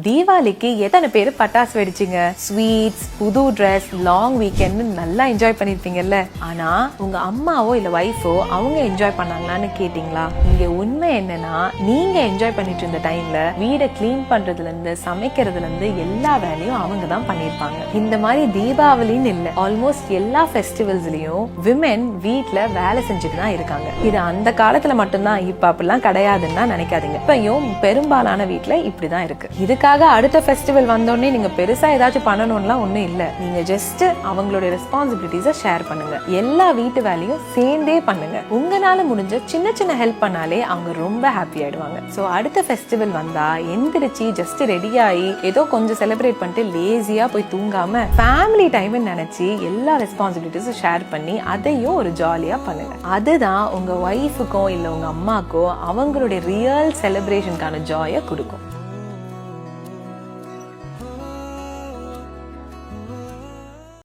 தீபாவளிக்கு எத்தனை பேர் பட்டாசு வெடிச்சிங்க? ஸ்வீட்ஸ், புது ட்ரெஸ், லாங் வீக்கெண்ட் நல்லா என்ஜாய் பண்ணிருப்பீங்கல்ல. ஆனா உங்க அம்மாவோ இல்ல வைஃபோ அவங்க என்ஜாய் பண்ணாங்களான்னு கேட்டீங்களா? இங்க உண்மை என்னன்னா, நீங்க என்ஜாய் பண்ணிட்டு இருந்த டைம்ல வீடை கிளீன் பண்றதுல இருந்து சமைக்கிறதுல இருந்து எல்லா வேலையும் அவங்க தான் பண்ணிருப்பாங்க. இந்த மாதிரி தீபாவளின்னு இல்ல, ஆல்மோஸ்ட் எல்லா ஃபெஸ்டிவல்ஸ்லயும் விமென் வீட்ல வேலை செஞ்சுட்டு தான் இருக்காங்க. இது அந்த காலத்துல மட்டும்தான், இப்ப அப்படிலாம் கிடையாதுன்னு நினைக்காதீங்க. இப்பயும் பெரும்பாலான வீட்ல இப்படிதான் இருக்கு. இதுக்காக அடுத்த ஃபெஸ்டிவல் வந்தோடனே நீங்க பெருசா ஏதாச்சும் பண்ணணும்லாம் ஒண்ணும் இல்ல. நீங்க ஜஸ்ட் அவங்களுடைய ரெஸ்பான்சிபிலிட்டிஸை ஷேர் பண்ணுங்க. எல்லா வீட்டு வேலையும் சேர்ந்தே பண்ணுங்க. உங்களால முடிஞ்ச சின்ன சின்ன ஹெல்ப் பண்ணாலே அவங்க ரொம்ப ஹாப்பி ஆயிடுவாங்க. சோ அடுத்த ஃபெஸ்டிவல் வந்தா எந்திரிச்சு ஜஸ்ட் ரெடி ஆகி ஏதோ கொஞ்சம் செலிப்ரேட் பண்ணிட்டு லேசியா போய் தூங்காம ஃபேமிலி டைம் நினைச்சு எல்லா ரெஸ்பான்சிபிலிட்டிஸும் ஷேர் பண்ணி அதையும் ஒரு ஜாலியா பண்ணுங்க. அதுதான் உங்க ஒய்ஃபுக்கோ இல்ல உங்க அம்மாக்கோ அவங்களுடைய ரியல் செலிப்ரேஷனுக்கான ஜாயை கொடுக்கும்.